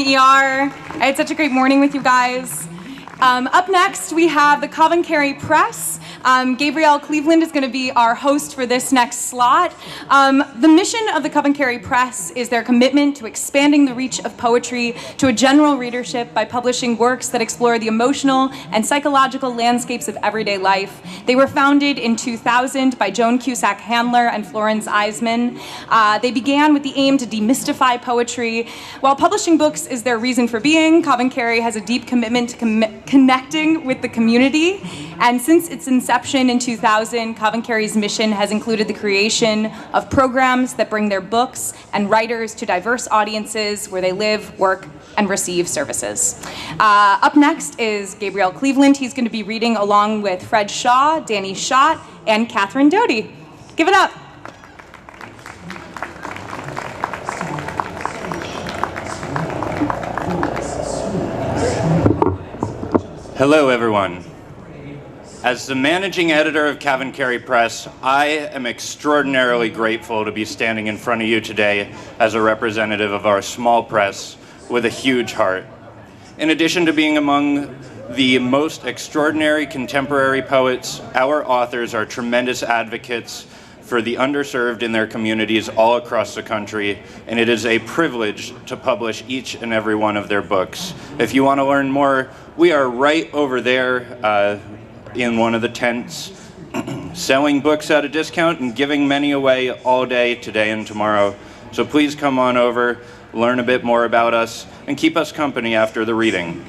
ER. I had such a great morning with you guys. Up next, we have the CavanKerry Press. Gabriel Cleveland is going to be our host for this next slot. The mission of the CavanKerry Press is their commitment to expanding the reach of poetry to a general readership by publishing works that explore the emotional and psychological landscapes of everyday life. They were founded in 2000 by Joan Cusack Handler and Florence Eisman. They began with the aim to demystify poetry. While publishing books is their reason for being, CavanKerry has a deep commitment to connecting with the community. And since its inception in 2000, CavanKerry's mission has included the creation of programs that bring their books and writers to diverse audiences where they live, work, and receive services. Up next is Gabriel Cleveland. He's going to be reading along with Fred Shaw, Danny Schott, and Catherine Doty. Give it up. Hello, everyone. As the managing editor of CavanKerry Press, I am extraordinarily grateful to be standing in front of you today as a representative of our small press with a huge heart. In addition to being among the most extraordinary contemporary poets, our authors are tremendous advocates for the underserved in their communities all across the country, and it is a privilege to publish each and every one of their books. If you want to learn more, we are right over there in one of the tents, selling books at a discount and giving many away all day, today and tomorrow. So please come on over, learn a bit more about us, and keep us company after the reading.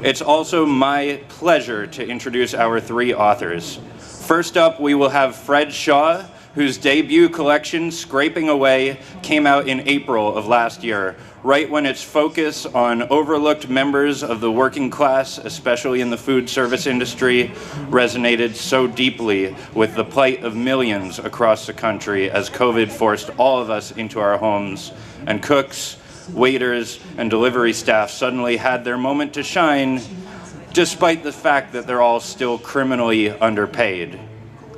It's also my pleasure to introduce our three authors. First up, we will have Fred Shaw, whose debut collection, Scraping Away, came out in April of last year, right when its focus on overlooked members of the working class, especially in the food service industry, resonated so deeply with the plight of millions across the country as COVID forced all of us into our homes, and cooks, waiters, and delivery staff suddenly had their moment to shine, despite the fact that they're all still criminally underpaid.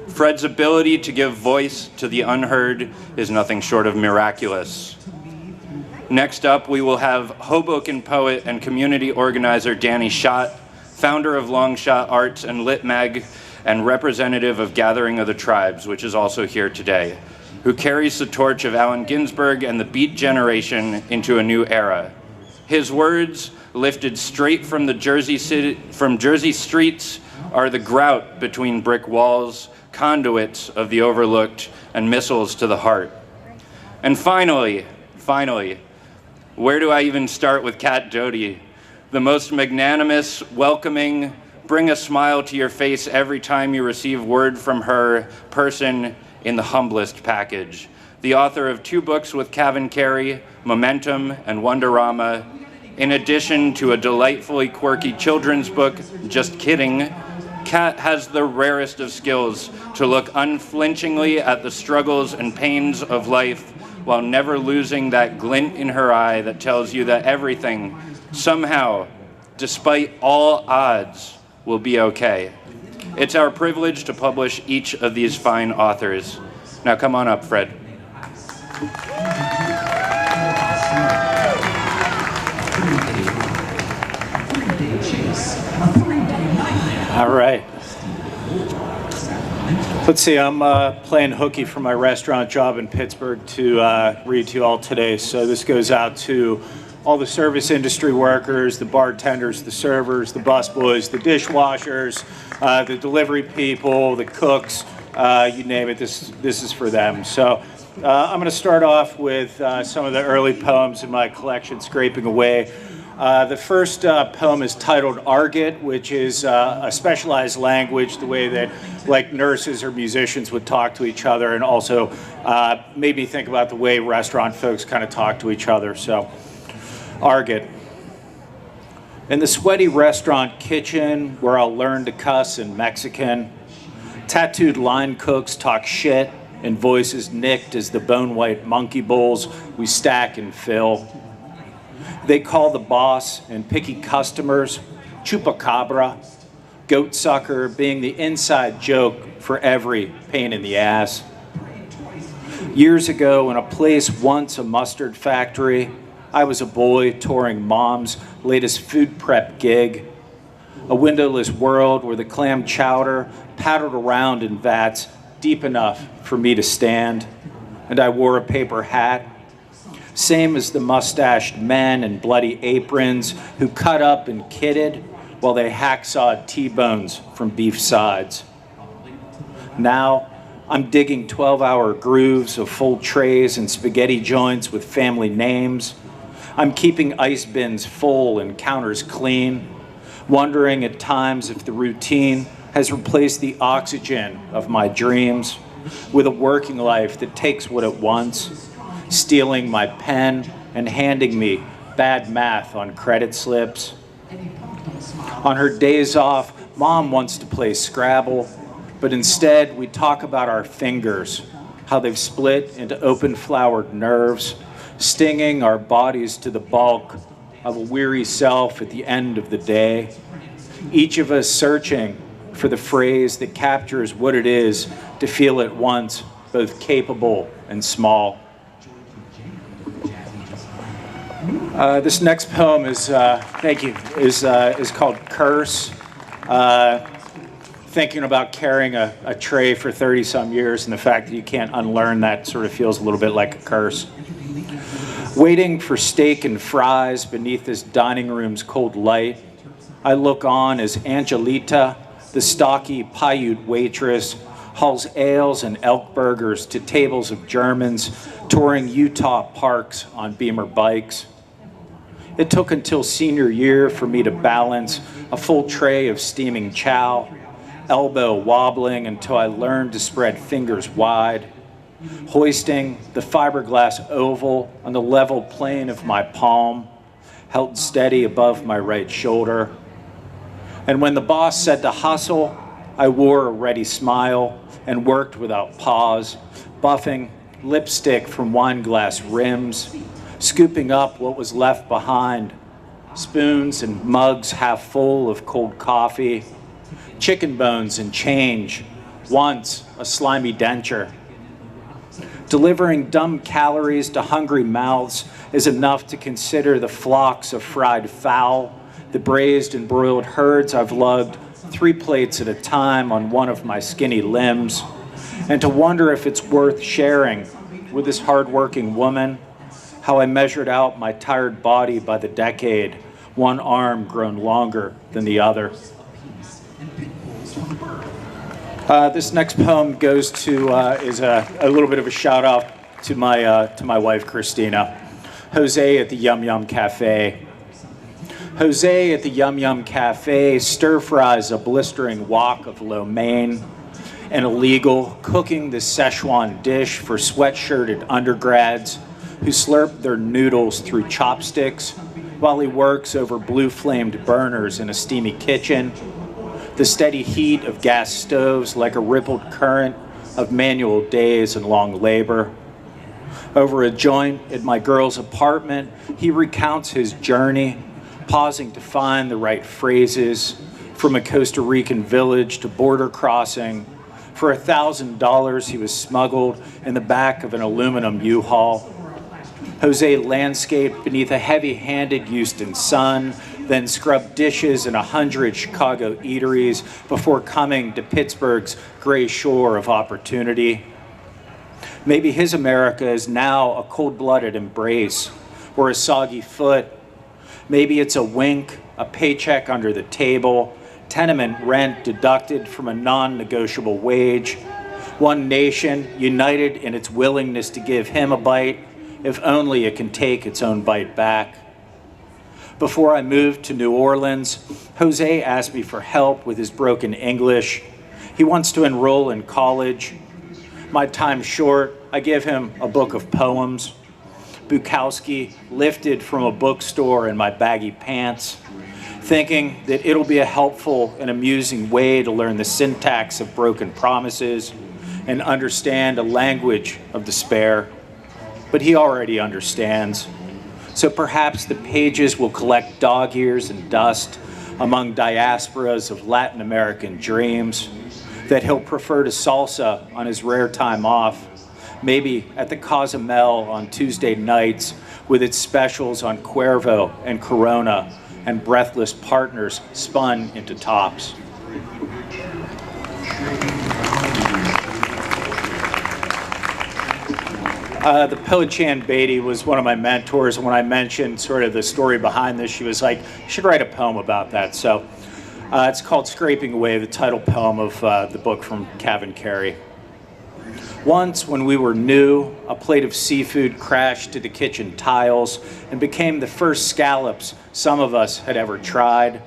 Fred's ability to give voice to the unheard is nothing short of miraculous. Next up, we will have Hoboken poet and community organizer Danny Schott, founder of Longshot Arts and Lit Mag, and representative of Gathering of the Tribes, which is also here today, who carries the torch of Allen Ginsberg and the Beat Generation into a new era. His words, lifted straight from Jersey streets, are the grout between brick walls, conduits of the overlooked, and missiles to the heart. And finally, where do I even start with Cat Doty? The most magnanimous, welcoming, bring a smile to your face every time you receive word from her person in the humblest package. The author of 2 books with CavanKerry, Momentum and Wonderama, in addition to a delightfully quirky children's book, Just Kidding, Kat has the rarest of skills to look unflinchingly at the struggles and pains of life while never losing that glint in her eye that tells you that everything, somehow, despite all odds, will be okay. It's our privilege to publish each of these fine authors. Now come on up, Fred. All right. Let's see, I'm playing hooky for my restaurant job in Pittsburgh to read to you all today. So this goes out to all the service industry workers, the bartenders, the servers, the busboys, the dishwashers, the delivery people, the cooks, you name it, this is for them. So I'm going to start off with some of the early poems in my collection, Scraping Away. The first poem is titled Argot, which is a specialized language, the way that like nurses or musicians would talk to each other, and also made me think about the way restaurant folks kind of talk to each other. So, Argot. In the sweaty restaurant kitchen where I'll learn to cuss in Mexican, tattooed line cooks talk shit in voices nicked as the bone-white monkey bowls we stack and fill. They call the boss and picky customers chupacabra, goat sucker being the inside joke for every pain in the ass. Years ago, in a place once a mustard factory, I was a boy touring mom's latest food prep gig. A windowless world where the clam chowder paddled around in vats deep enough for me to stand, and I wore a paper hat, same as the mustached men in bloody aprons who cut up and kidded while they hacksawed T-bones from beef sides. Now, I'm digging 12-hour grooves of full trays and spaghetti joints with family names. I'm keeping ice bins full and counters clean, wondering at times if the routine has replaced the oxygen of my dreams with a working life that takes what it wants, stealing my pen and handing me bad math on credit slips. On her days off, Mom wants to play Scrabble, but instead we talk about our fingers, how they've split into open-flowered nerves, stinging our bodies to the bulk of a weary self at the end of the day. Each of us searching for the phrase that captures what it is to feel at once both capable and small. This next poem is, thank you, is called Curse. Thinking about carrying a tray for 30-some years and the fact that you can't unlearn that sort of feels a little bit like a curse. Waiting for steak and fries beneath this dining room's cold light, I look on as Angelita, the stocky Paiute waitress, hauls ales and elk burgers to tables of Germans touring Utah parks on Beamer bikes. It took until senior year for me to balance a full tray of steaming chow, elbow wobbling until I learned to spread fingers wide, hoisting the fiberglass oval on the level plane of my palm, held steady above my right shoulder. And when the boss said to hustle, I wore a ready smile and worked without pause, buffing lipstick from wine glass rims, scooping up what was left behind, spoons and mugs half full of cold coffee, chicken bones and change, once a slimy denture. Delivering dumb calories to hungry mouths is enough to consider the flocks of fried fowl, the braised and broiled herds I've lugged 3 plates at a time on one of my skinny limbs, and to wonder if it's worth sharing with this hardworking woman how I measured out my tired body by the decade, one arm grown longer than the other. This next poem goes to is a little bit of a shout out to my wife Christina. Jose at the Yum Yum Cafe. Jose at the Yum Yum Cafe stir fries a blistering wok of lo mein, an illegal cooking the Szechuan dish for sweatshirted undergrads who slurp their noodles through chopsticks while he works over blue-flamed burners in a steamy kitchen. The steady heat of gas stoves like a rippled current of manual days and long labor. Over a joint at my girl's apartment, he recounts his journey, pausing to find the right phrases, from a Costa Rican village to border crossing. For $1,000, he was smuggled in the back of an aluminum U-Haul. Jose landscaped beneath a heavy-handed Houston sun, then scrubbed dishes in 100 Chicago eateries before coming to Pittsburgh's gray shore of opportunity. Maybe his America is now a cold-blooded embrace or a soggy foot. Maybe it's a wink, a paycheck under the table, tenement rent deducted from a non-negotiable wage, one nation united in its willingness to give him a bite, if only it can take its own bite back. Before I moved to New Orleans, Jose asked me for help with his broken English. He wants to enroll in college. My time short, I give him a book of poems. Bukowski lifted from a bookstore in my baggy pants, thinking that it'll be a helpful and amusing way to learn the syntax of broken promises and understand a language of despair. But he already understands. So perhaps the pages will collect dog ears and dust among diasporas of Latin American dreams, that he'll prefer to salsa on his rare time off, maybe at the Cozumel on Tuesday nights with its specials on Cuervo and Corona and breathless partners spun into tops. The poet Chan Beatty was one of my mentors, and when I mentioned sort of the story behind this, she was like, you should write a poem about that. So it's called Scraping Away, the title poem of the book from CavanKerry. Once, when we were new, a plate of seafood crashed to the kitchen tiles and became the first scallops some of us had ever tried.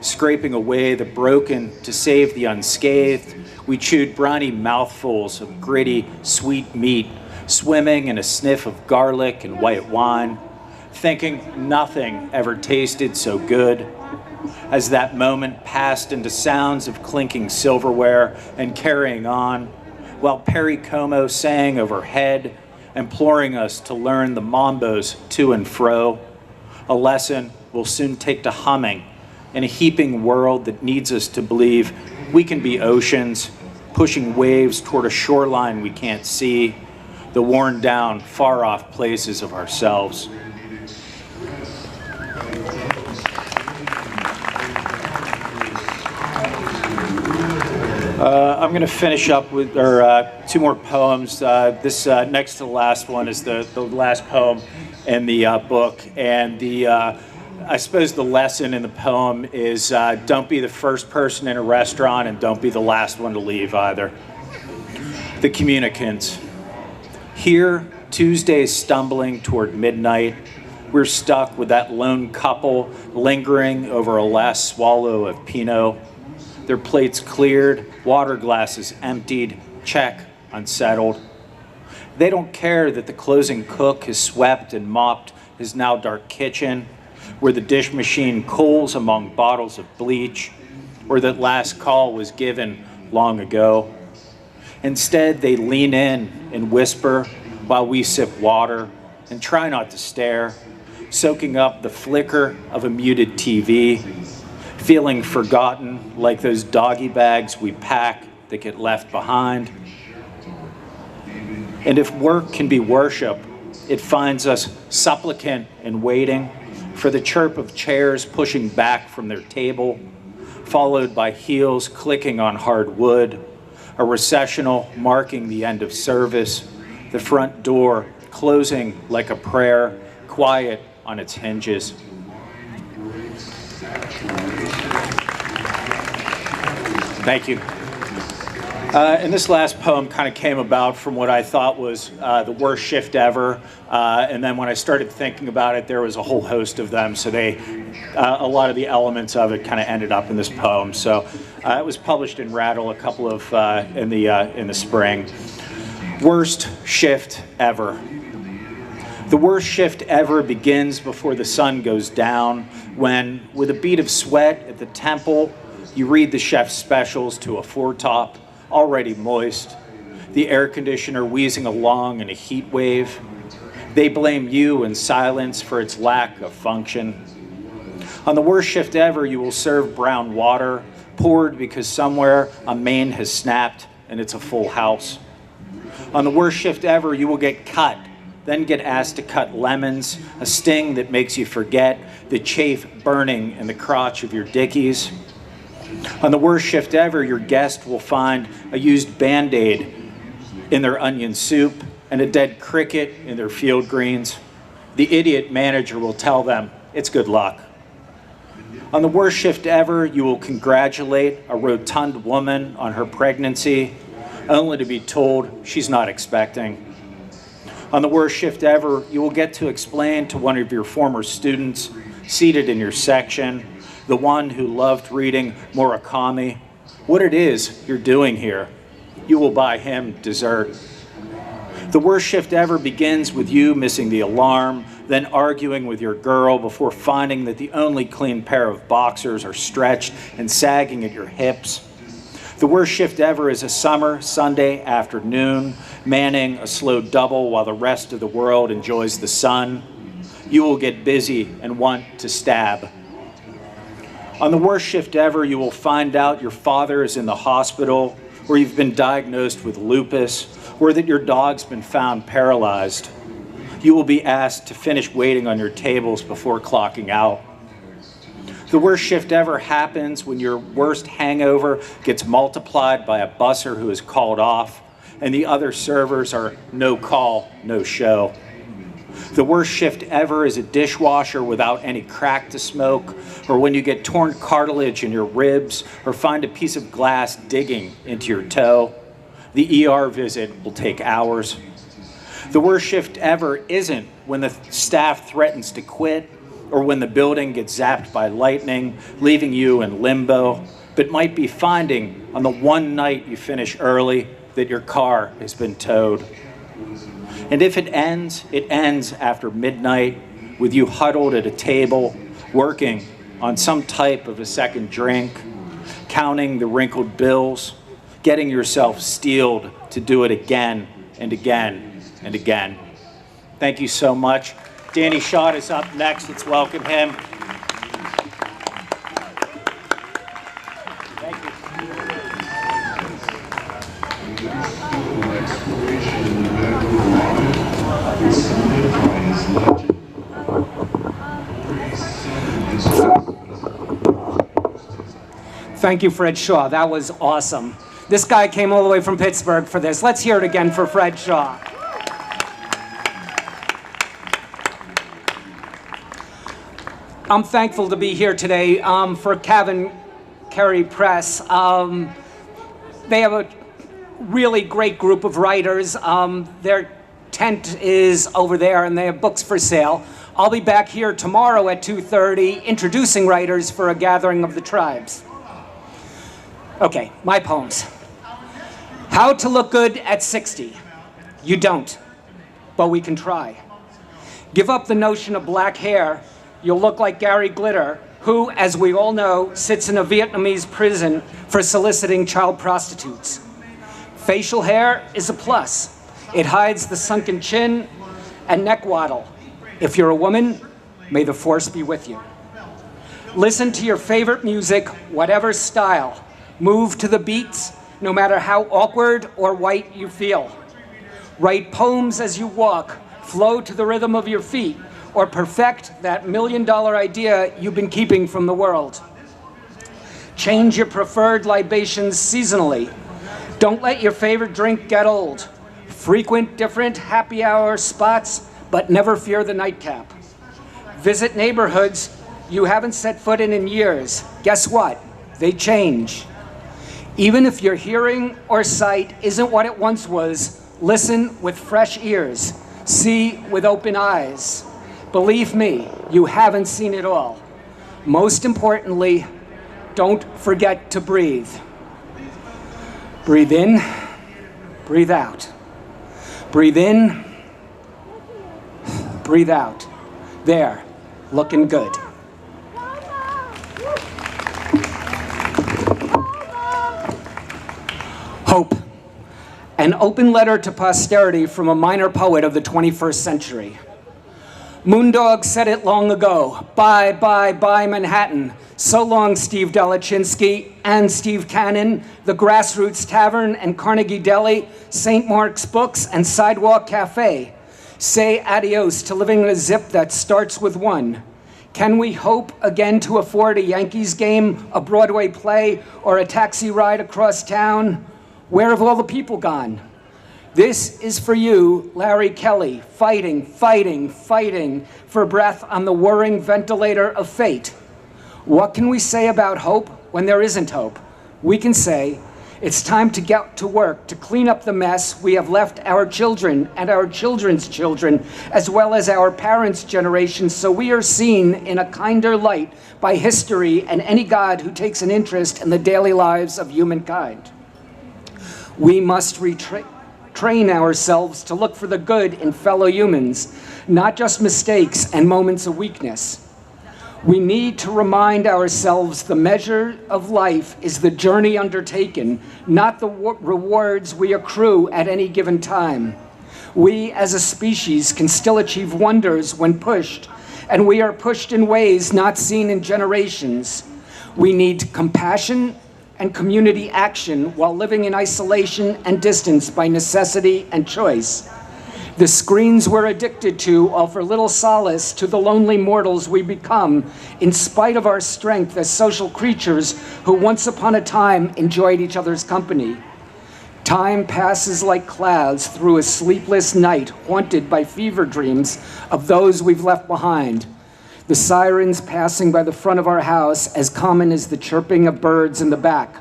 Scraping away the broken to save the unscathed, we chewed briny mouthfuls of gritty, sweet meat, swimming in a sniff of garlic and white wine, thinking nothing ever tasted so good. As that moment passed into sounds of clinking silverware and carrying on, while Perry Como sang overhead, imploring us to learn the mambos to and fro, a lesson we'll soon take to humming in a heaping world that needs us to believe we can be oceans, pushing waves toward a shoreline we can't see, the worn down, far off places of ourselves. I'm going to finish up with two more poems. This next to the last one is the last poem in the book, and I suppose the lesson in the poem is don't be the first person in a restaurant and don't be the last one to leave either. The communicants. Here, Tuesdays stumbling toward midnight, we're stuck with that lone couple lingering over a last swallow of Pinot. Their plates cleared, water glasses emptied, check, unsettled. They don't care that the closing cook has swept and mopped his now dark kitchen, where the dish machine cools among bottles of bleach, or that last call was given long ago. Instead, they lean in and whisper while we sip water and try not to stare, soaking up the flicker of a muted TV, feeling forgotten like those doggy bags we pack that get left behind. And if work can be worship, it finds us supplicant and waiting for the chirp of chairs pushing back from their table, followed by heels clicking on hard wood, a recessional marking the end of service, the front door closing like a prayer, quiet on its hinges. Thank you. And this last poem kind of came about from what I thought was the worst shift ever. And then when I started thinking about it, there was a whole host of them. So a lot of the elements of it kind of ended up in this poem. So it was published in Rattle a couple of in the spring. Worst shift ever. The worst shift ever begins before the sun goes down, when, with a bead of sweat at the temple, you read the chef's specials to a foretop, already moist, the air conditioner wheezing along in a heat wave. They blame you in silence for its lack of function. On the worst shift ever, you will serve brown water, poured because somewhere a main has snapped and it's a full house. On the worst shift ever, you will get cut, then get asked to cut lemons, a sting that makes you forget the chafe burning in the crotch of your dickies. On the worst shift ever, your guest will find a used Band-Aid in their onion soup and a dead cricket in their field greens. The idiot manager will tell them it's good luck. On the worst shift ever, you will congratulate a rotund woman on her pregnancy, only to be told she's not expecting. On the worst shift ever, you will get to explain to one of your former students seated in your section, the one who loved reading Murakami, what it is you're doing here. You will buy him dessert. The worst shift ever begins with you missing the alarm, then arguing with your girl before finding that the only clean pair of boxers are stretched and sagging at your hips. The worst shift ever is a summer Sunday afternoon, manning a slow double while the rest of the world enjoys the sun. You will get busy and want to stab. On the worst shift ever, you will find out your father is in the hospital, or you've been diagnosed with lupus, or that your dog's been found paralyzed. You will be asked to finish waiting on your tables before clocking out. The worst shift ever happens when your worst hangover gets multiplied by a busser who is called off and the other servers are no call, no show. The worst shift ever is a dishwasher without any crack to smoke, or when you get torn cartilage in your ribs or find a piece of glass digging into your toe. The ER visit will take hours. The worst shift ever isn't when the staff threatens to quit or when the building gets zapped by lightning, leaving you in limbo, but might be finding on the one night you finish early that your car has been towed. And if it ends after midnight with you huddled at a table, working on some type of a second drink, counting the wrinkled bills, getting yourself steeled to do it again and again and again. Thank you so much. Danny Schott is up next. Let's welcome him. Thank you. Thank you, Fred Shaw. That was awesome. This guy came all the way from Pittsburgh for this. Let's hear it again for Fred Shaw. I'm thankful to be here today for CavanKerry Press. They have a really great group of writers. Their tent is over there and they have books for sale. I'll be back here tomorrow at 2:30 introducing writers for a gathering of the tribes. Okay, my poems. How to look good at 60. You don't, but we can try. Give up the notion of black hair. You'll look like Gary Glitter, who, as we all know, sits in a Vietnamese prison for soliciting child prostitutes. Facial hair is a plus. It hides the sunken chin and neck waddle. If you're a woman, may the force be with you. Listen to your favorite music, whatever style. Move to the beats, no matter how awkward or white you feel. Write poems as you walk, flow to the rhythm of your feet, or perfect that million-dollar idea you've been keeping from the world. Change your preferred libations seasonally. Don't let your favorite drink get old. Frequent different happy hour spots, but never fear the nightcap. Visit neighborhoods you haven't set foot in years. Guess what? They change. Even if your hearing or sight isn't what it once was, listen with fresh ears. See with open eyes. Believe me, you haven't seen it all. Most importantly, don't forget to breathe. Breathe in, breathe out. Breathe in, breathe out. There, looking good. Hope, an open letter to posterity from a minor poet of the 21st century. Moondog said it long ago. Bye, bye, bye, Manhattan. So long, Steve Delachinsky and Steve Cannon, the Grassroots Tavern and Carnegie Deli, St. Mark's Books and Sidewalk Cafe. Say adios to living in a zip that starts with one. Can we hope again to afford a Yankees game, a Broadway play, or a taxi ride across town? Where have all the people gone? This is for you, Larry Kelly, fighting, fighting, fighting for breath on the whirring ventilator of fate. What can we say about hope when there isn't hope? We can say, it's time to get to work to clean up the mess we have left our children and our children's children, as well as our parents' generation, so we are seen in a kinder light by history and any God who takes an interest in the daily lives of humankind. We must train ourselves to look for the good in fellow humans, not just mistakes and moments of weakness. We need to remind ourselves the measure of life is the journey undertaken, not the rewards we accrue at any given time. We as a species can still achieve wonders when pushed, and we are pushed in ways not seen in generations. We need compassion and community action while living in isolation and distance by necessity and choice. The screens we're addicted to offer little solace to the lonely mortals we become, in spite of our strength as social creatures who once upon a time enjoyed each other's company. Time passes like clouds through a sleepless night, haunted by fever dreams of those we've left behind. The sirens passing by the front of our house, as common as the chirping of birds in the back.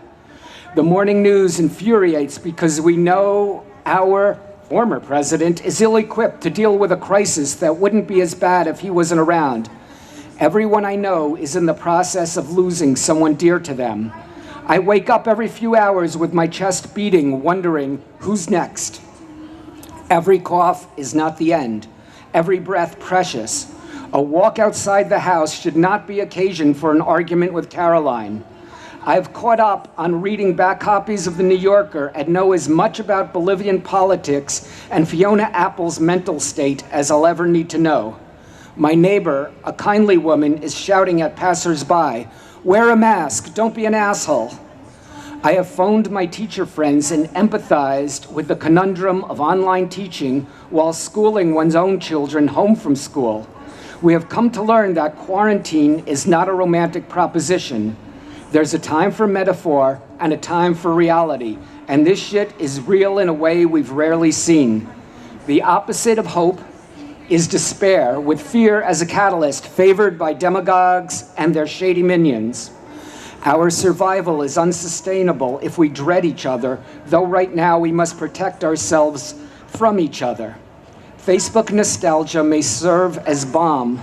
The morning news infuriates because we know our former president is ill-equipped to deal with a crisis that wouldn't be as bad if he wasn't around. Everyone I know is in the process of losing someone dear to them. I wake up every few hours with my chest beating, wondering who's next. Every cough is not the end. Every breath precious. A walk outside the house should not be occasion for an argument with Caroline. I've caught up on reading back copies of The New Yorker and know as much about Bolivian politics and Fiona Apple's mental state as I'll ever need to know. My neighbor, a kindly woman, is shouting at passers-by, "Wear a mask, don't be an asshole." I have phoned my teacher friends and empathized with the conundrum of online teaching while schooling one's own children home from school. We have come to learn that quarantine is not a romantic proposition. There's a time for metaphor and a time for reality, and this shit is real in a way we've rarely seen. The opposite of hope is despair, with fear as a catalyst, favored by demagogues and their shady minions. Our survival is unsustainable if we dread each other, though right now we must protect ourselves from each other. Facebook nostalgia may serve as balm,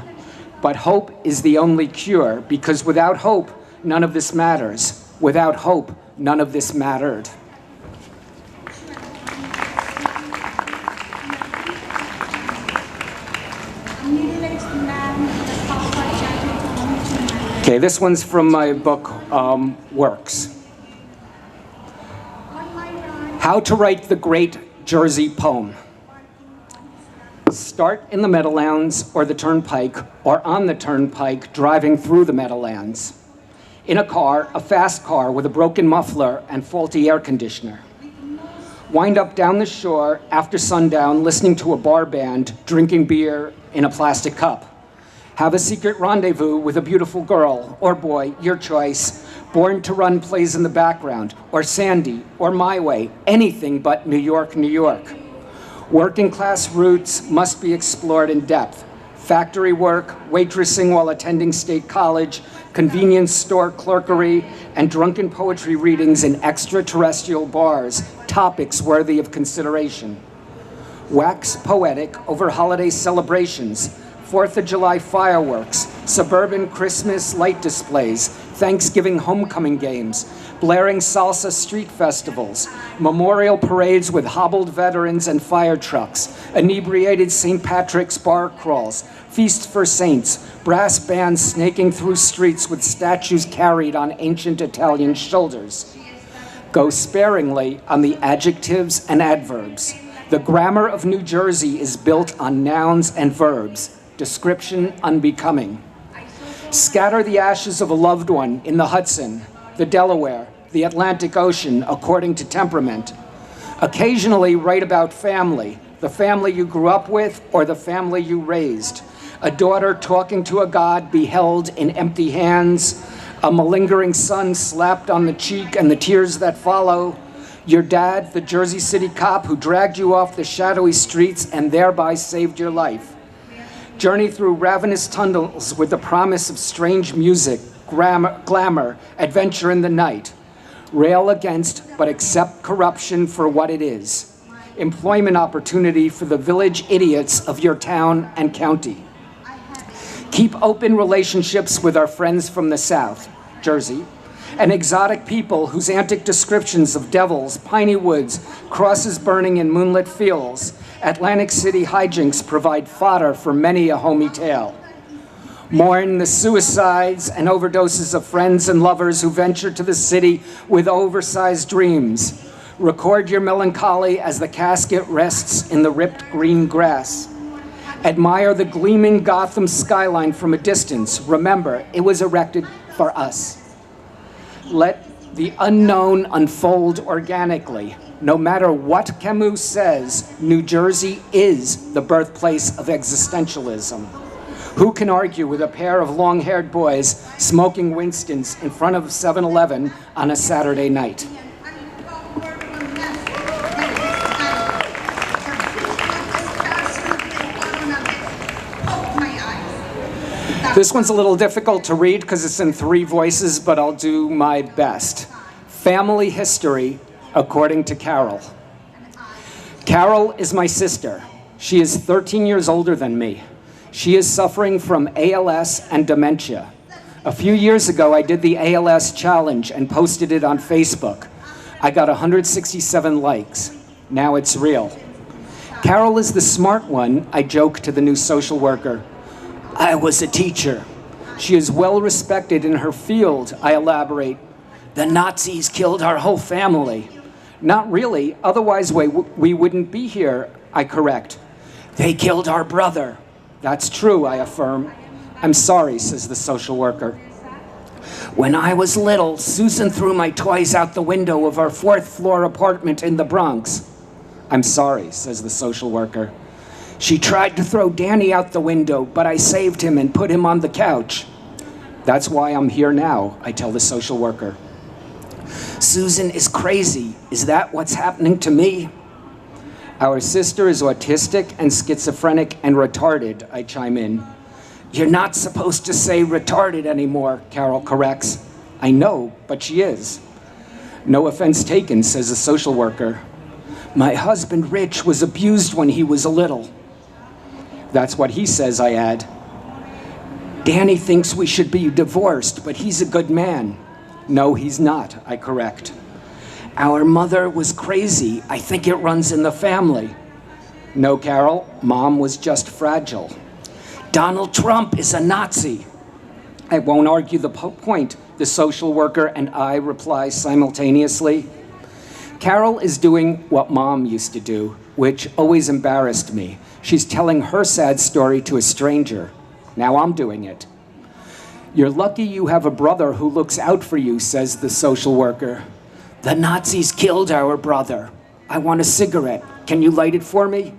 but hope is the only cure, because without hope, none of this matters. Without hope, none of this mattered. Okay, this one's from my book, Works. How to Write the Great Jersey Poem. Start in the Meadowlands or the Turnpike, or on the Turnpike driving through the Meadowlands. In a car, a fast car with a broken muffler and faulty air conditioner. Wind up down the shore after sundown, listening to a bar band, drinking beer in a plastic cup. Have a secret rendezvous with a beautiful girl or boy, your choice. Born to Run plays in the background, or Sandy, or My Way, anything but New York, New York. Working class roots must be explored in depth. Factory work, waitressing while attending state college, convenience store clerkery, and drunken poetry readings in extraterrestrial bars, topics worthy of consideration. Wax poetic over holiday celebrations, 4th of July fireworks, suburban Christmas light displays, Thanksgiving homecoming games, blaring salsa street festivals, memorial parades with hobbled veterans and fire trucks, inebriated St. Patrick's bar crawls, feasts for saints, brass bands snaking through streets with statues carried on ancient Italian shoulders. Go sparingly on the adjectives and adverbs. The grammar of New Jersey is built on nouns and verbs, description unbecoming. Scatter the ashes of a loved one in the Hudson, the Delaware, the Atlantic Ocean, according to temperament. Occasionally write about family, the family you grew up with or the family you raised. A daughter talking to a god beheld in empty hands, a malingering son slapped on the cheek and the tears that follow. Your dad, the Jersey City cop who dragged you off the shadowy streets and thereby saved your life. Journey through ravenous tunnels with the promise of strange music, glamour, adventure in the night. Rail against but accept corruption for what it is. Employment opportunity for the village idiots of your town and county. Keep open relationships with our friends from the South, Jersey, and exotic people whose antic descriptions of devils, piney woods, crosses burning in moonlit fields, Atlantic City hijinks provide fodder for many a homey tale. Mourn the suicides and overdoses of friends and lovers who venture to the city with oversized dreams. Record your melancholy as the casket rests in the ripped green grass. Admire the gleaming Gotham skyline from a distance. Remember, it was erected for us. Let the unknown unfold organically. No matter what Camus says, New Jersey is the birthplace of existentialism. Who can argue with a pair of long-haired boys smoking Winstons in front of 7-Eleven on a Saturday night? This one's a little difficult to read because it's in 3 voices, but I'll do my best. Family history, according to Carol. Carol is my sister. She is 13 years older than me. She is suffering from ALS and dementia. A few years ago, I did the ALS challenge and posted it on Facebook. I got 167 likes. Now it's real. Carol is the smart one, I joke to the new social worker. I was a teacher. She is well respected in her field, I elaborate. The Nazis killed our whole family. Not really, otherwise we wouldn't be here, I correct. They killed our brother. That's true, I affirm. I'm sorry, says the social worker. When I was little, Susan threw my toys out the window of our 4th floor apartment in the Bronx. I'm sorry, says the social worker. She tried to throw Danny out the window, but I saved him and put him on the couch. That's why I'm here now, I tell the social worker. Susan is crazy. Is that what's happening to me? Our sister is autistic and schizophrenic and retarded, I chime in. You're not supposed to say retarded anymore, Carol corrects. I know, but she is. No offense taken, says the social worker. My husband, Rich, was abused when he was little. That's what he says, I add. Danny thinks we should be divorced, but he's a good man. No, he's not, I correct. Our mother was crazy. I think it runs in the family. No, Carol, Mom was just fragile. Donald Trump is a Nazi. I won't argue the point, the social worker and I reply simultaneously. Carol is doing what Mom used to do, which always embarrassed me. She's telling her sad story to a stranger. Now I'm doing it. You're lucky you have a brother who looks out for you, says the social worker. The Nazis killed our brother. I want a cigarette. Can you light it for me?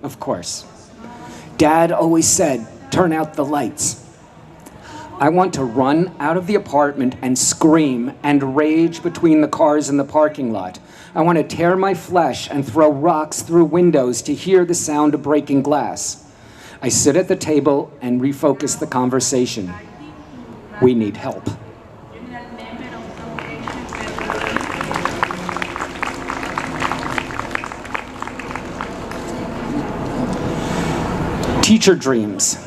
Of course. Dad always said, turn out the lights. I want to run out of the apartment and scream and rage between the cars in the parking lot. I want to tear my flesh and throw rocks through windows to hear the sound of breaking glass. I sit at the table and refocus the conversation. We need help. Teacher dreams.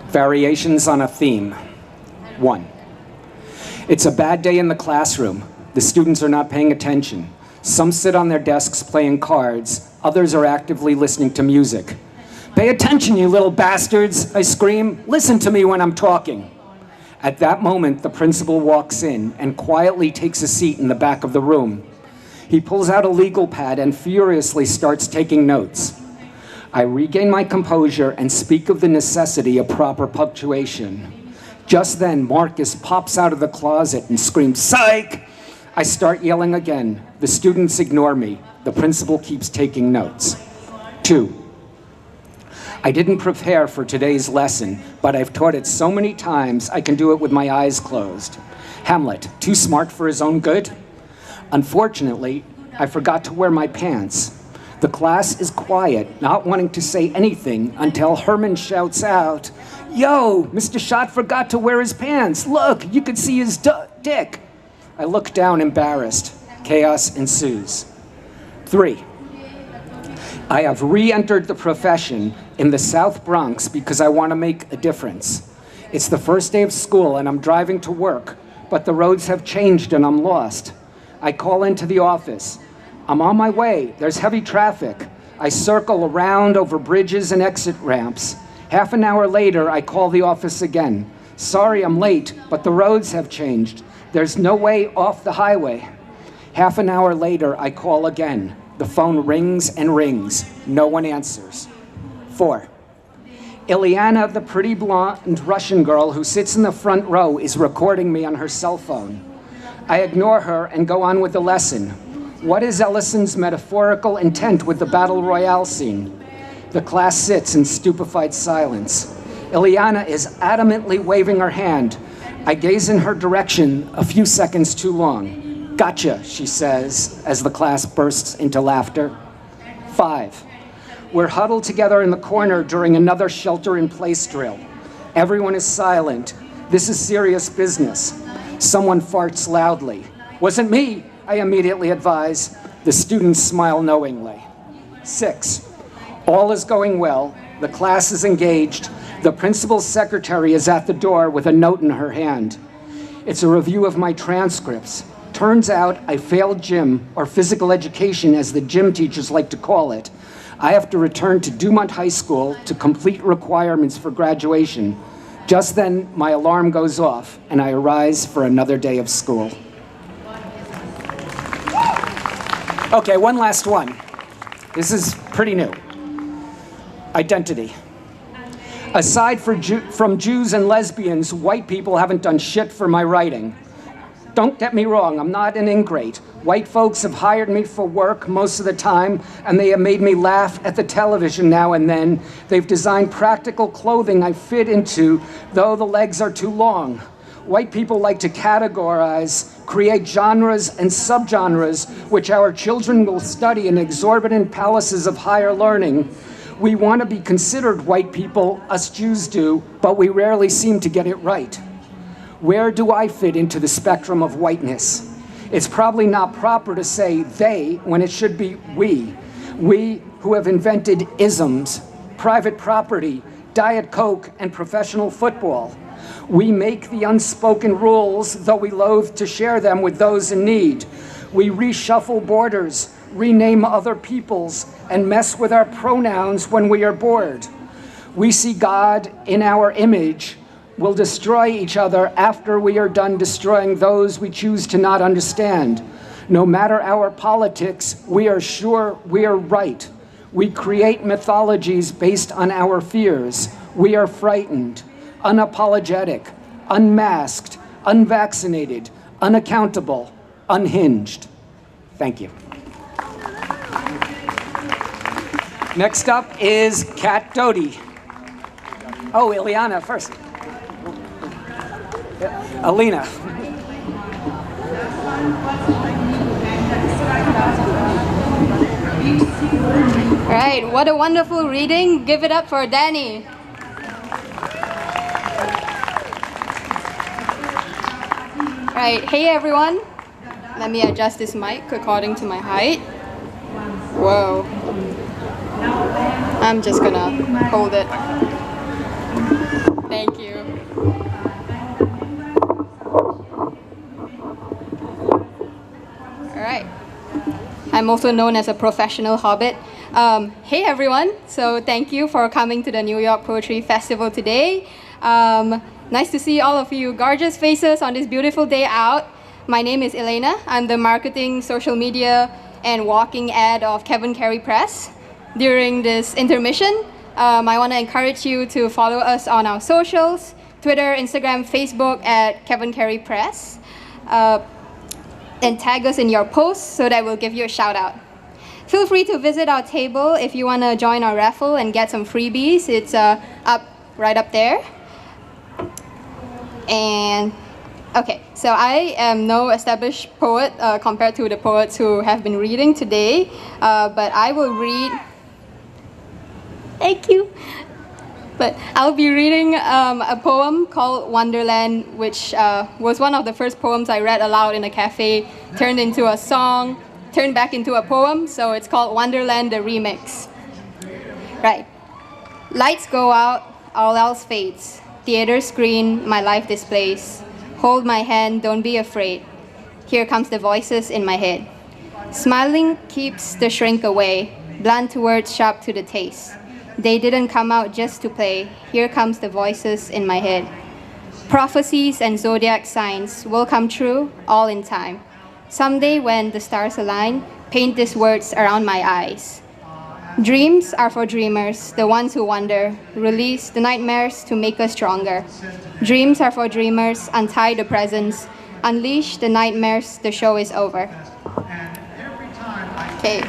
Variations on a theme. 1. It's a bad day in the classroom. The students are not paying attention. Some sit on their desks playing cards. Others are actively listening to music. Pay attention, you little bastards, I scream. Listen to me when I'm talking. At that moment, the principal walks in and quietly takes a seat in the back of the room. He pulls out a legal pad and furiously starts taking notes. I regain my composure and speak of the necessity of proper punctuation. Just then, Marcus pops out of the closet and screams, "Psych!" I start yelling again. The students ignore me. The principal keeps taking notes. 2. I didn't prepare for today's lesson, but I've taught it so many times I can do it with my eyes closed. Hamlet, too smart for his own good? Unfortunately, I forgot to wear my pants. The class is quiet, not wanting to say anything until Herman shouts out, "Yo, Mr. Schott forgot to wear his pants. Look, you could see his dick." I look down embarrassed. Chaos ensues. 3. I have re-entered the profession in the South Bronx because I want to make a difference. It's the first day of school and I'm driving to work, but the roads have changed and I'm lost. I call into the office. I'm on my way. There's heavy traffic. I circle around over bridges and exit ramps. Half an hour later, I call the office again. Sorry I'm late, but the roads have changed. There's no way off the highway. Half an hour later, I call again. The phone rings and rings. No one answers. 4. Ileana, the pretty blonde Russian girl who sits in the front row, is recording me on her cell phone. I ignore her and go on with the lesson. What is Ellison's metaphorical intent with the battle royale scene? The class sits in stupefied silence. Ileana is adamantly waving her hand. I gaze in her direction a few seconds too long. Gotcha, she says, as the class bursts into laughter. 5. We're huddled together in the corner during another shelter-in-place drill. Everyone is silent. This is serious business. Someone farts loudly. Wasn't me, I immediately advise. The students smile knowingly. 6. All is going well. The class is engaged. The principal's secretary is at the door with a note in her hand. It's a review of my transcripts. Turns out I failed gym, or physical education as the gym teachers like to call it. I have to return to Dumont High School to complete requirements for graduation. Just then, my alarm goes off, and I arise for another day of school. Okay, one last one. This is pretty new. Identity. Aside from Jews and lesbians, white people haven't done shit for my writing. Don't get me wrong, I'm not an ingrate. White folks have hired me for work most of the time, and they have made me laugh at the television now and then. They've designed practical clothing I fit into, though the legs are too long. White people like to categorize, create genres and subgenres, which our children will study in exorbitant palaces of higher learning. We want to be considered white people, us Jews do, but we rarely seem to get it right. Where do I fit into the spectrum of whiteness? It's probably not proper to say they when it should be we. We who have invented isms, private property, Diet Coke, and professional football. We make the unspoken rules, though we loathe to share them with those in need. We reshuffle borders, rename other peoples, and mess with our pronouns when we are bored. We see God in our image. We'll destroy each other after we are done destroying those we choose to not understand. No matter our politics, we are sure we are right. We create mythologies based on our fears. We are frightened, unapologetic, unmasked, unvaccinated, unaccountable, unhinged. Thank you. Next up is Kat Doty. Oh, Ileana first. Elena. All right, what a wonderful reading. Give it up for Danny. All right, hey everyone. Let me adjust this mic according to my height. Whoa. I'm just gonna hold it. Thank you. All right. I'm also known as a professional hobbit. Hey everyone, so thank you for coming to the New York Poetry Festival today. Nice to see all of you gorgeous faces on this beautiful day out. My name is Elena. I'm the marketing, social media, and walking ad of CavanKerry Press. During this intermission, I want to encourage you to follow us on our socials, Twitter, Instagram, Facebook at CavanKerry Press. And tag us in your posts so that we'll give you a shout out. Feel free to visit our table if you want to join our raffle and get some freebies. It's right up there. And okay, so I am no established poet compared to the poets who have been reading today, but I will read. Thank you. But I'll be reading a poem called Wonderland, which was one of the first poems I read aloud in a cafe, turned into a song, turned back into a poem, so it's called Wonderland, the remix. Right. Lights go out, all else fades. Theater screen, my life displays. Hold my hand, don't be afraid. Here comes the voices in my head. Smiling keeps the shrink away, blunt words sharp to the taste. They didn't come out just to play. Here comes the voices in my head. Prophecies and zodiac signs will come true, all in time. Someday when the stars align, paint these words around my eyes. Dreams are for dreamers, the ones who wonder. Release the nightmares to make us stronger. Dreams are for dreamers, untie the presents. Unleash the nightmares, the show is over. Okay.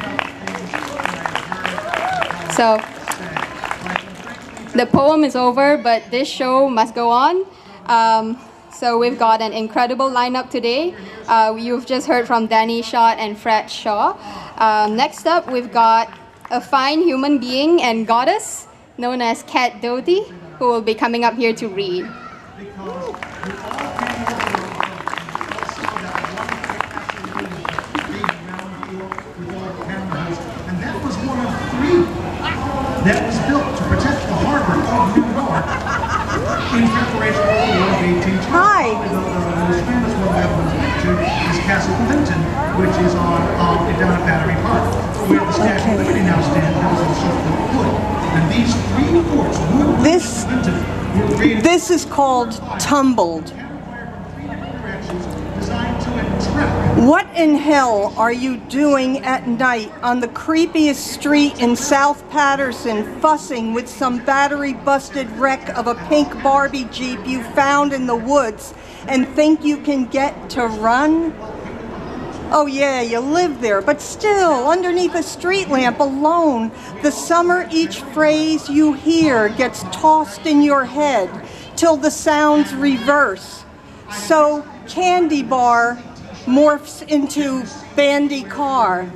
So the poem is over, but this show must go on. So we've got an incredible lineup today. You've just heard from Danny Shaw and Fred Shaw. Next up, we've got a fine human being and goddess known as Cat Doty, who will be coming up here to read. That was built to protect the harbor of New York in preparation for the War of 1812. Hi. The most famous one that was pictured is Castle Clinton, which is on down at Battery Park, where the Statue of Liberty now stands. That was also built wood. And these three forts, wood, Clinton, were created. This is called tumbled. Designed to entrap. What in hell are you doing at night on the creepiest street in South Patterson, fussing with some battery-busted wreck of a pink Barbie Jeep you found in the woods and think you can get to run? Oh yeah, you live there, but still, underneath a street lamp alone, the summer each phrase you hear gets tossed in your head till the sounds reverse. So candy bar morphs into bandy car,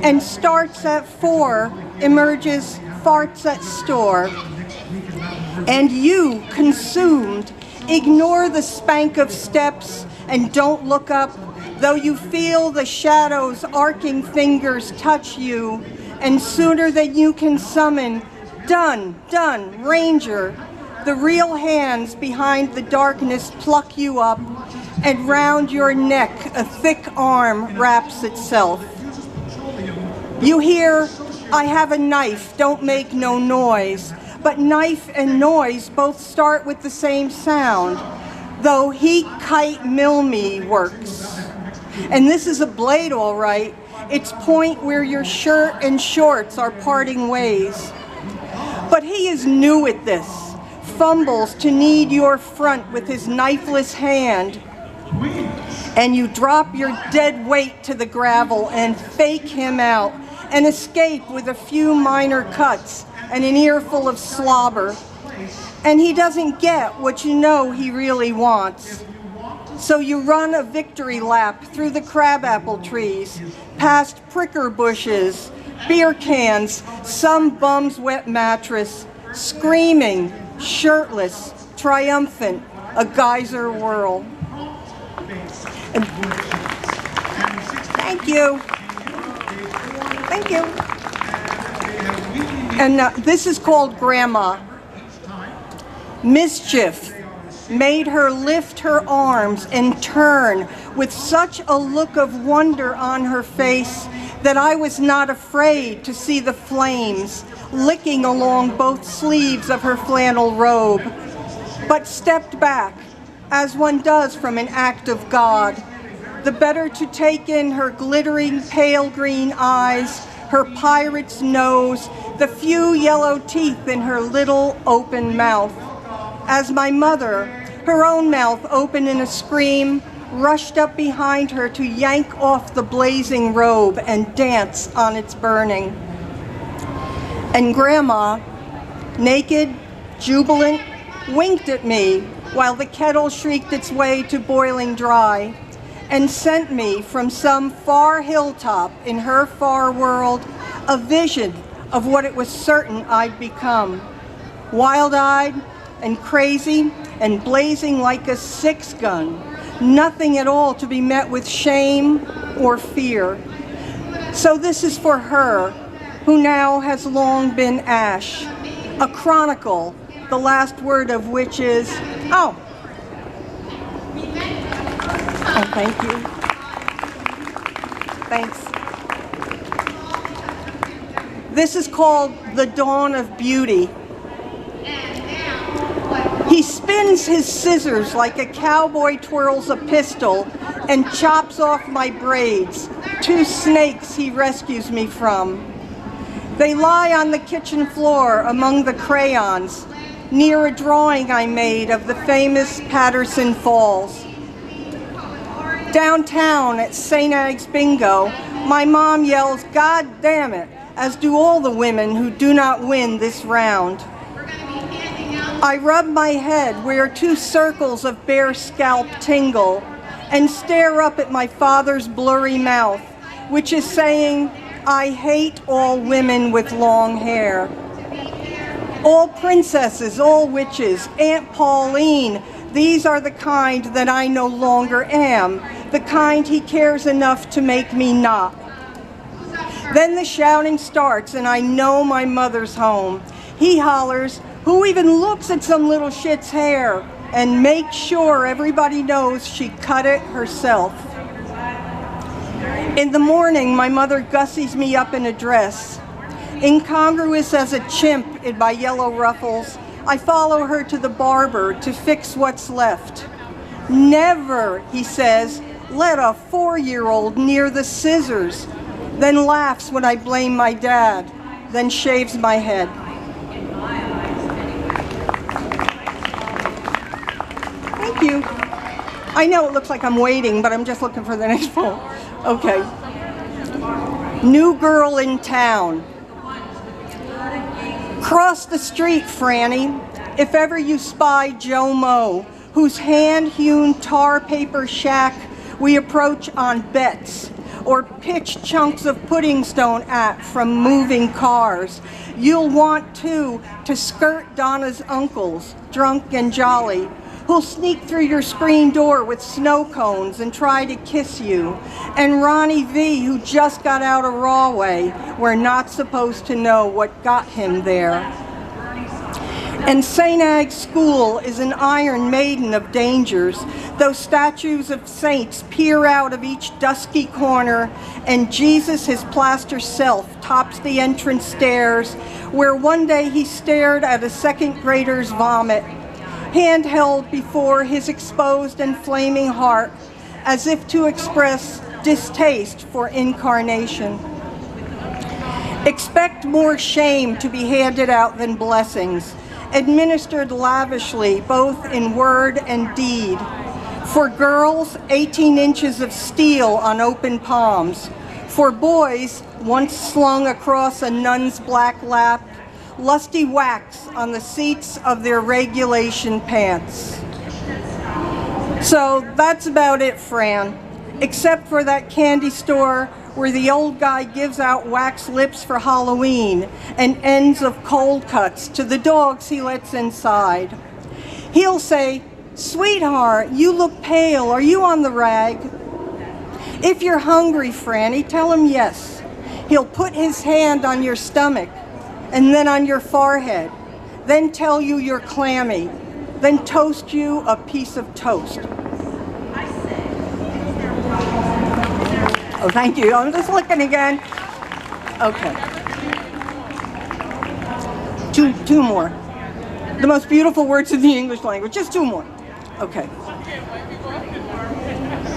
and starts at 4, emerges farts at store. And you, consumed, ignore the spank of steps and don't look up, though you feel the shadows' arcing fingers touch you, and sooner than you can summon, done, ranger, the real hands behind the darkness pluck you up, and round your neck a thick arm wraps itself. You hear, I have a knife, don't make no noise, but knife and noise both start with the same sound, though he kite mill me works. And this is a blade all right, its point where your shirt and shorts are parting ways. But he is new at this, fumbles to knead your front with his knifeless hand, and you drop your dead weight to the gravel and fake him out and escape with a few minor cuts and an earful of slobber. And he doesn't get what you know he really wants. So you run a victory lap through the crabapple trees, past pricker bushes, beer cans, some bum's wet mattress, screaming, shirtless, triumphant, a geyser whirl. Thank you. Thank you. And this is called Grandma. Mischief made her lift her arms and turn with such a look of wonder on her face that I was not afraid to see the flames licking along both sleeves of her flannel robe, but stepped back, as one does from an act of God, the better to take in her glittering pale green eyes, her pirate's nose, the few yellow teeth in her little open mouth. As my mother, her own mouth open in a scream, rushed up behind her to yank off the blazing robe and dance on its burning. And Grandma, naked, jubilant, winked at me while the kettle shrieked its way to boiling dry, and sent me from some far hilltop in her far world a vision of what it was certain I'd become, wild-eyed and crazy and blazing like a 6-gun, nothing at all to be met with shame or fear. So this is for her, who now has long been ash, a chronicle, the last word of which is, oh, thank you. Thanks. This is called The Dawn of Beauty. He spins his scissors like a cowboy twirls a pistol and chops off my braids, 2 snakes he rescues me from. They lie on the kitchen floor among the crayons, near a drawing I made of the famous Patterson Falls. Downtown at St. Ag's Bingo, My mom yells, "God damn it," as do all the women who do not win this round. I rub my head where 2 circles of bare scalp tingle and stare up at my father's blurry mouth, which is saying, "I hate all women with long hair." All princesses, all witches, Aunt Pauline, these are the kind that I no longer am, the kind he cares enough to make me not. Then the shouting starts and I know my mother's home. He hollers, "Who even looks at some little shit's hair?" and makes sure everybody knows she cut it herself. In the morning, my mother gussies me up in a dress. Incongruous as a chimp in my yellow ruffles, I follow her to the barber to fix what's left. "Never," he says, "let a 4-year-old near the scissors," then laughs when I blame my dad, then shaves my head. Thank you. I know it looks like I'm waiting, but I'm just looking for the next poem. Okay. New girl in town. Cross the street, Franny, if ever you spy Joe Moe, whose hand-hewn tar paper shack we approach on bets, or pitch chunks of pudding stone at from moving cars. You'll want, too, to skirt Donna's uncles, drunk and jolly, who'll sneak through your screen door with snow cones and try to kiss you, and Ronnie V, who just got out of Rahway, we're not supposed to know what got him there. And St. Ag's School is an iron maiden of dangers, though statues of saints peer out of each dusky corner, and Jesus, his plaster self, tops the entrance stairs, where one day he stared at a second grader's vomit, hand held before his exposed and flaming heart, as if to express distaste for incarnation. Expect more shame to be handed out than blessings, administered lavishly both in word and deed. For girls, 18 inches of steel on open palms. For boys, once slung across a nun's black lap, lusty wax on the seats of their regulation pants. So that's about it, Fran, except for that candy store where the old guy gives out wax lips for Halloween and ends of cold cuts to the dogs he lets inside. He'll say, "Sweetheart, you look pale. Are you on the rag?" If you're hungry, Franny, tell him yes. He'll put his hand on your stomach and then on your forehead, then tell you you're clammy, then toast you a piece of toast. Oh, thank you. I'm just looking again. Okay. Two more. The most beautiful words in the English language. Just 2 more. Okay.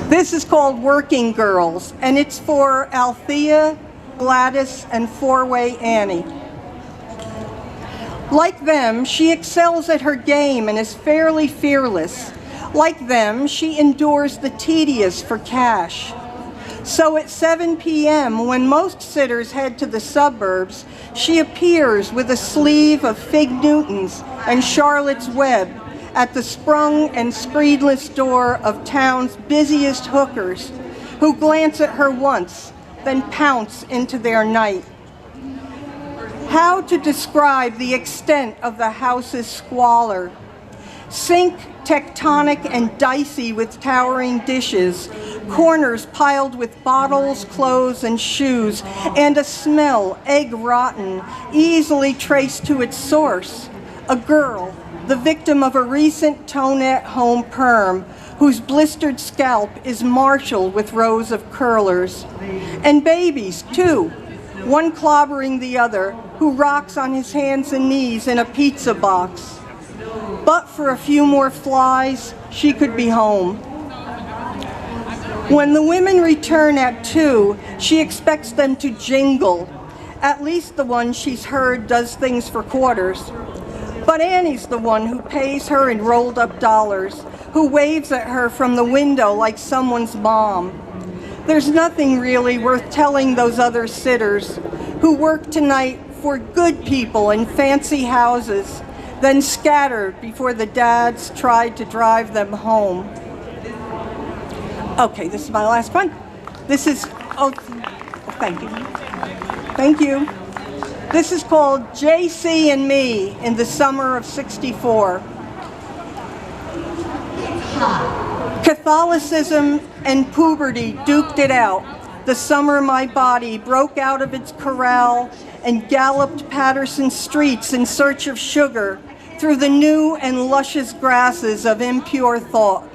This is called Working Girls, and it's for Althea, Gladys, and Four-Way Annie. Like them, she excels at her game and is fairly fearless. Like them, she endures the tedious for cash. So at 7 p.m., when most sitters head to the suburbs, she appears with a sleeve of Fig Newtons and Charlotte's Web at the sprung and screenless door of town's busiest hookers, who glance at her once, then pounce into their night. How to describe the extent of the house's squalor? Sink tectonic and dicey with towering dishes, corners piled with bottles, clothes, and shoes, and a smell, egg rotten, easily traced to its source. A girl, the victim of a recent Tonette home perm, whose blistered scalp is marshaled with rows of curlers. And babies, too, one clobbering the other, who rocks on his hands and knees in a pizza box. But for a few more flies, she could be home. When the women return at 2, she expects them to jingle. At least the one she's heard does things for quarters. But Annie's the one who pays her in rolled up dollars, who waves at her from the window like someone's mom. There's nothing really worth telling those other sitters who work tonight for good people in fancy houses, then scattered before the dads tried to drive them home. Okay, this is my last one. This is, thank you. Thank you. This is called JC and Me in the summer of '64. Catholicism and puberty duked it out. The summer my body broke out of its corral and galloped Patterson streets in search of sugar through the new and luscious grasses of impure thought.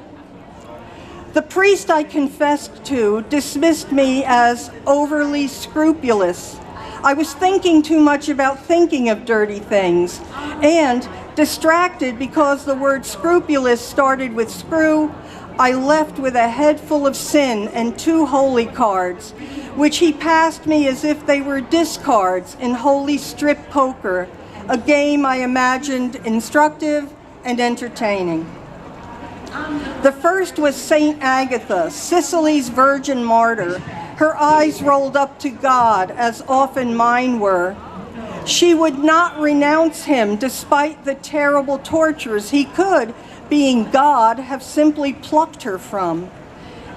The priest I confessed to dismissed me as overly scrupulous. I was thinking too much about thinking of dirty things, and distracted because the word scrupulous started with screw, I left with a head full of sin and 2 holy cards, which he passed me as if they were discards in holy strip poker, a game I imagined instructive and entertaining. The first was Saint Agatha, Sicily's virgin martyr, her eyes rolled up to God, as often mine were. She would not renounce him despite the terrible tortures he could, being God, have simply plucked her from.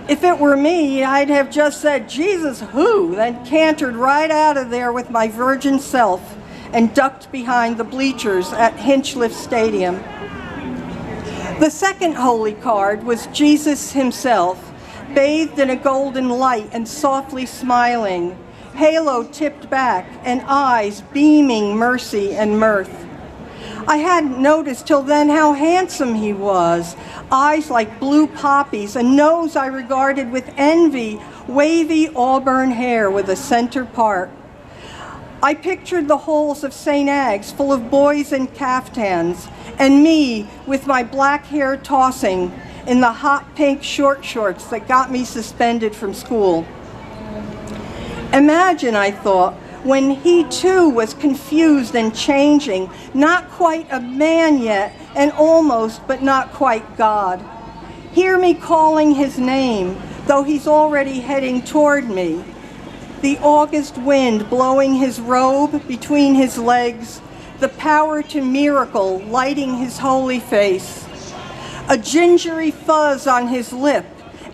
If it were me, I'd have just said, Jesus, who? Then cantered right out of there with my virgin self and ducked behind the bleachers at Hinchliffe Stadium. The second holy card was Jesus himself, bathed in a golden light and softly smiling, halo tipped back and eyes beaming mercy and mirth. I hadn't noticed till then how handsome he was, eyes like blue poppies, a nose I regarded with envy, wavy auburn hair with a center part. I pictured the halls of St. Ag's full of boys in caftans, and me with my black hair tossing in the hot pink short shorts that got me suspended from school. Imagine, I thought, when he too was confused and changing, not quite a man yet, and almost but not quite God. Hear me calling his name, though he's already heading toward me. The August wind blowing his robe between his legs, the power to miracle lighting his holy face. A gingery fuzz on his lip,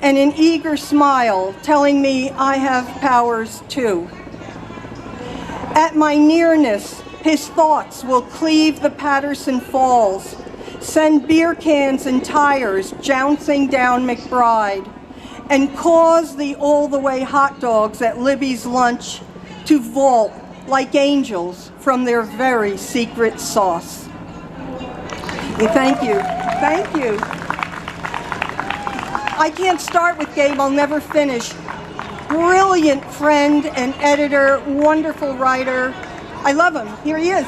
and an eager smile telling me I have powers too. At my nearness, his thoughts will cleave the Patterson Falls, send beer cans and tires jouncing down McBride, and cause the all-the-way hot dogs at Libby's lunch to vault like angels from their very secret sauce. Thank you. Thank you. I can't start with Gabe, I'll never finish. Brilliant friend and editor, wonderful writer. I love him. Here he is.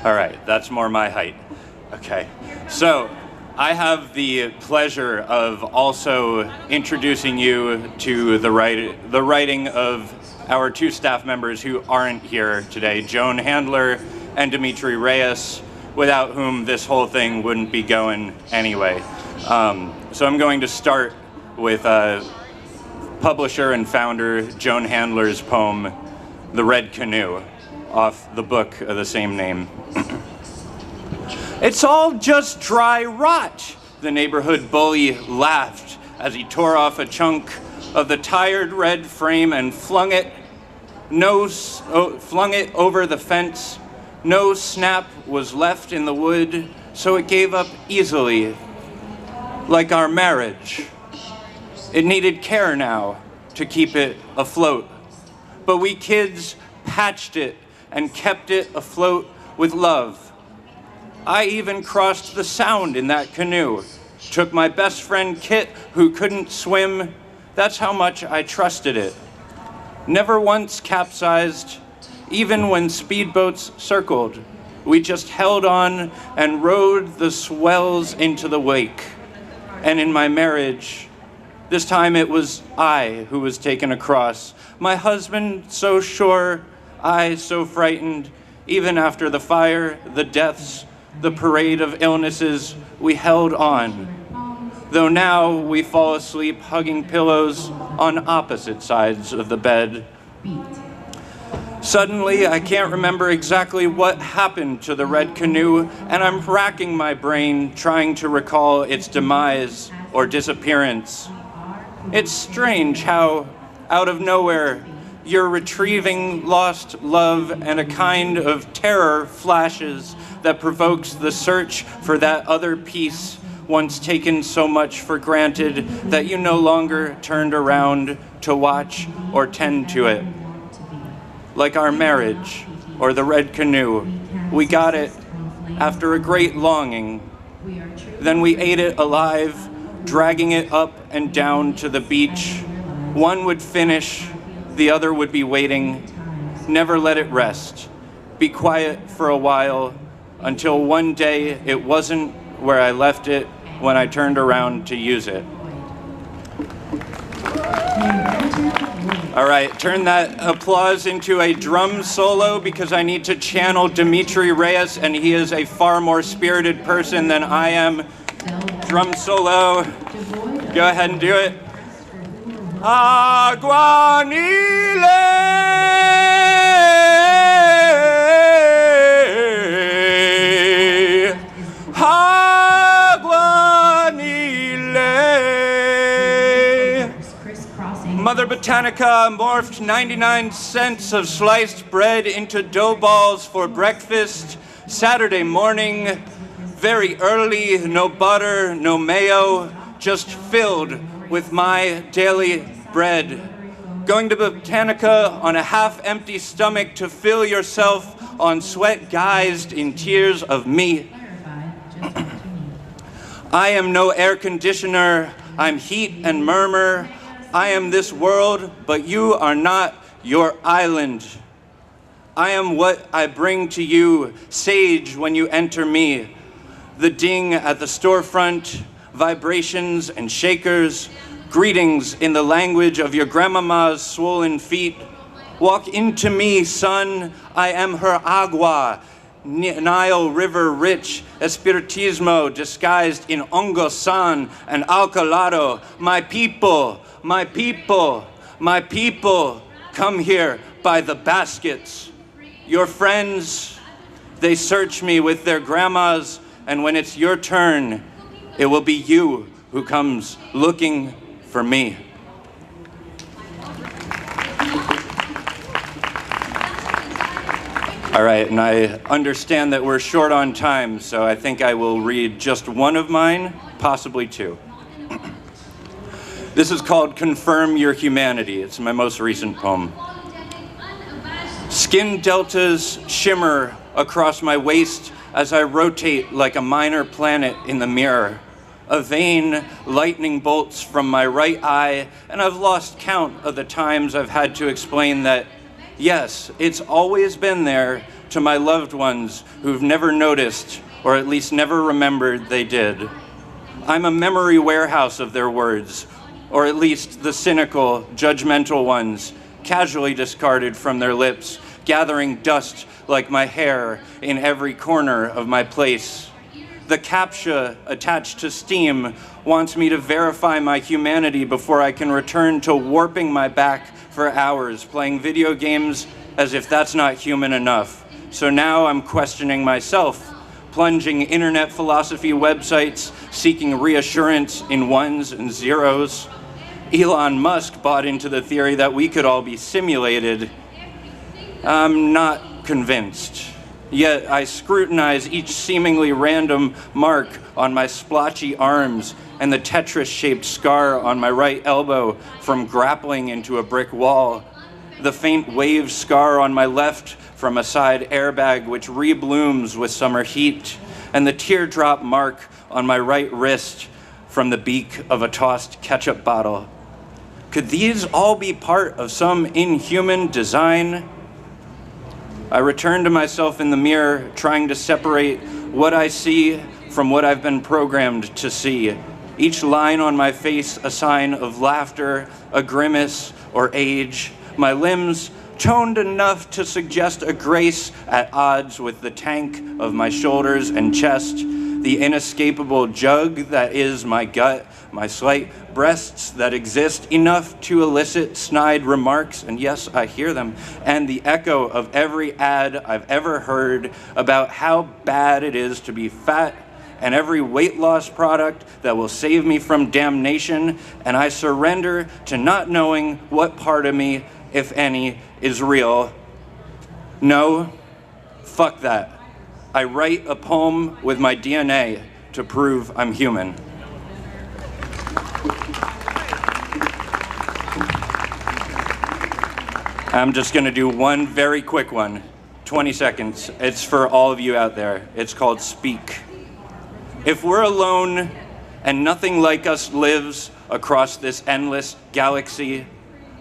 All right, that's more my height. Okay, so I have the pleasure of also introducing you to the writing of our 2 staff members who aren't here today, Joan Handler and Dimitri Reyes, without whom this whole thing wouldn't be going anyway. So I'm going to start with publisher and founder Joan Handler's poem, The Red Canoe, off the book of the same name. It's all just dry rot, the neighborhood bully laughed as he tore off a chunk of the tired red frame and flung it over the fence. No snap was left in the wood, so it gave up easily, like our marriage. It needed care now to keep it afloat, but we kids patched it and kept it afloat with love. I even crossed the Sound in that canoe, took my best friend Kit, who couldn't swim. That's how much I trusted it. Never once capsized, even when speedboats circled. We just held on and rode the swells into the wake. And in my marriage, this time it was I who was taken across. My husband so sure, I so frightened. Even after the fire, the deaths, the parade of illnesses, we held on. Though now we fall asleep hugging pillows on opposite sides of the bed. Suddenly, I can't remember exactly what happened to the red canoe, and I'm racking my brain trying to recall its demise or disappearance. It's strange how, out of nowhere, you're retrieving lost love, and a kind of terror flashes that provokes the search for that other piece once taken so much for granted that you no longer turned around to watch or tend to it. Like our marriage or the red canoe, we got it after a great longing. Then we ate it alive, dragging it up and down to the beach. One would finish, the other would be waiting. Never let it rest. Be quiet for a while until one day it wasn't where I left it when I turned around to use it. All right, turn that applause into a drum solo because I need to channel Dimitri Reyes, and he is a far more spirited person than I am. Drum solo. Go ahead and do it. Aguanile. Mother Botanica morphed 99 cents of sliced bread into dough balls for breakfast Saturday morning, very early, no butter, no mayo, just filled with my daily bread. Going to Botanica on a half-empty stomach to fill yourself on sweat guised in tears of me. I am no air conditioner, I'm heat and murmur. I am this world, but you are not your island. I am what I bring to you, sage when you enter me. The ding at the storefront, vibrations and shakers, greetings in the language of your grandmama's swollen feet. Walk into me, son, I am her agua, Nile River rich, espiritismo disguised in hongo san and alcalado. My people, my people, my people, come here by the baskets. Your friends, they search me with their grandmas, and when it's your turn, it will be you who comes looking for me. All right, and I understand that we're short on time, so I think I will read just one of mine, possibly two. This is called Confirm Your Humanity. It's my most recent poem. Skin deltas shimmer across my waist as I rotate like a minor planet in the mirror. A vein lightning bolts from my right eye, and I've lost count of the times I've had to explain that, yes, it's always been there to my loved ones who've never noticed, or at least never remembered they did. I'm a memory warehouse of their words, or at least the cynical, judgmental ones, casually discarded from their lips, gathering dust like my hair in every corner of my place. The CAPTCHA attached to Steam wants me to verify my humanity before I can return to warping my back for hours, playing video games as if that's not human enough. So now I'm questioning myself, plunging internet philosophy websites, seeking reassurance in ones and zeros. Elon Musk bought into the theory that we could all be simulated. I'm not convinced. Yet I scrutinize each seemingly random mark on my splotchy arms and the Tetris-shaped scar on my right elbow from grappling into a brick wall, the faint wave scar on my left from a side airbag which reblooms with summer heat, and the teardrop mark on my right wrist from the beak of a tossed ketchup bottle. Could these all be part of some inhuman design? I return to myself in the mirror, trying to separate what I see from what I've been programmed to see. Each line on my face a sign of laughter, a grimace, or age. My limbs toned enough to suggest a grace at odds with the tank of my shoulders and chest, the inescapable jug that is my gut, my slight breasts that exist enough to elicit snide remarks, and yes, I hear them, and the echo of every ad I've ever heard about how bad it is to be fat, and every weight loss product that will save me from damnation, and I surrender to not knowing what part of me, if any, is real. No, fuck that. I write a poem with my DNA to prove I'm human. I'm just gonna do one very quick one, 20 seconds. It's for all of you out there. It's called Speak. If we're alone and nothing like us lives across this endless galaxy,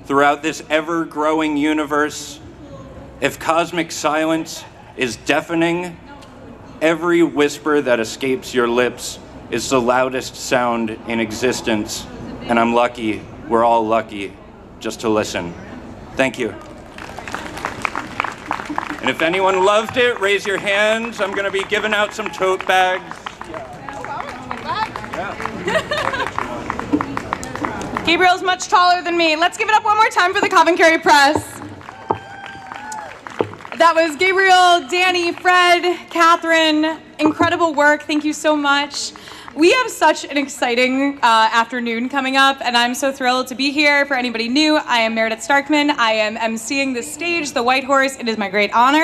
throughout this ever-growing universe, if cosmic silence is deafening, every whisper that escapes your lips is the loudest sound in existence, and I'm lucky, we're all lucky, just to listen. Thank you. And if anyone loved it, raise your hands. I'm going to be giving out some tote bags. Gabriel's much taller than me. Let's give it up one more time for the CavanKerry Press. That was Gabriel, Danny, Fred, Catherine. Incredible work. Thank you so much. We have such an exciting afternoon coming up, and I'm so thrilled to be here. For anybody new, I am Meredith Starkman. I am emceeing this stage, The White Horse. It is my great honor.